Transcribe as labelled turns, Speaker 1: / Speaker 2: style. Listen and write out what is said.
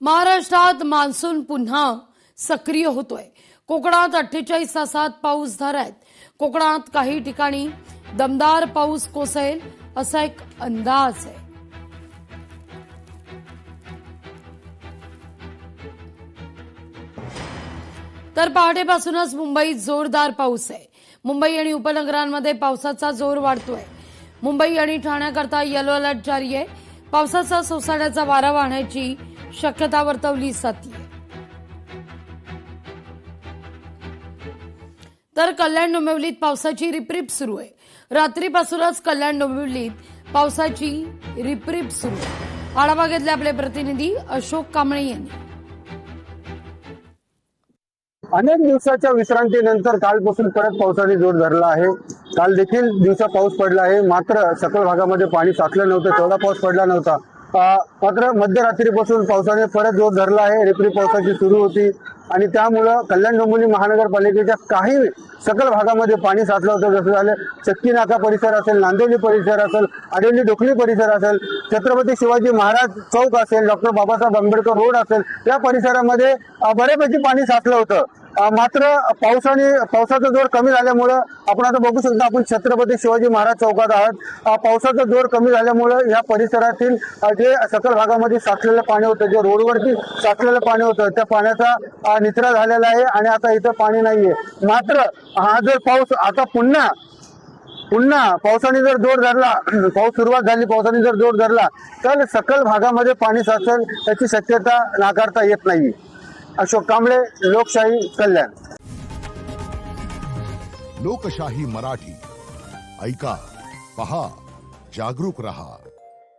Speaker 1: महाराष्ट्रात मान्सून पुन्हा सक्रिय होतोय। कोकणात 48 तासात पाऊस धरायत। कोकणात काही ठिकाणी दमदार पाऊस कोसळेल असा एक अंदाज आहे। तर पहाटेपासूनच मुंबईत जोरदार पाऊस आहे। मुंबई आणि उपनगरांमध्ये पावसाचा जोर वाढतोय। मुंबई आणि ठाण्याकरता येलो अलर्ट जारी आहे। पावसाचा सोसाट्याचा वारा वाहण्याची शक्यता वर्तवली जाते। तर कल्याण डोंबिवलीत पावसाची रिपरिप सुरू आहे। रात्रीपासूनच कल्याण डोंबिवलीत पावसाची रिपरिप सुरू आहे। आढावा घेतला आपले प्रतिनिधी अशोक कांबळे यांनी।
Speaker 2: अनेक दिवसाच्या विश्रांतीनंतर कालपासून परत पावसाने जोर धरला आहे। काल देखील दिवसा पाऊस पडला आहे, मात्र सखल भागामध्ये पाणी साचलं नव्हतं, तेवढा पाऊस पडला नव्हता। मात्र मध्यरात्रीपासून पावसाने परत जोर धरला आहे। रिपरिप पावसाची सुरू होती आणि त्यामुळं कल्याण डोंबिवली महानगरपालिकेच्या काही सकल भागामध्ये पाणी साचलं होतं। जसं झालं चक्की नाका परिसर असेल, नांदिवली परिसर असेल, आडिवली डोकली परिसर असेल, छत्रपती शिवाजी महाराज चौक असेल, डॉक्टर बाबासाहेब आंबेडकर रोड असेल, या परिसरामध्ये बऱ्यापैकी पाणी साचलं होतं। मात्र पावसाचा जोर कमी झाल्यामुळे आपण आता बघू शकता, आपण छत्रपती शिवाजी महाराज चौकात आहात। पावसाचा जोर कमी झाल्यामुळे या परिसरातील जे सकल भागामध्ये साचलेलं पाणी होतं, जे रोडवरती साचलेलं पाणी होतं, त्या पाण्याचा निचरा झालेला आहे आणि आता इथं पाणी नाहीये। मात्र हा जर पाऊस आता पुन्हा पावसाने जर जोर धरला, पाऊस सुरुवात झाली, पावसाने जर जोर धरला तर सकल भागामध्ये पाणी साचेल याची शक्यता नाकारता येत नाही। अशोक कांबळे, लोकशाही, कल्याण।
Speaker 3: लोकशाही मराठी ऐका, पहा, जागरूक रहा।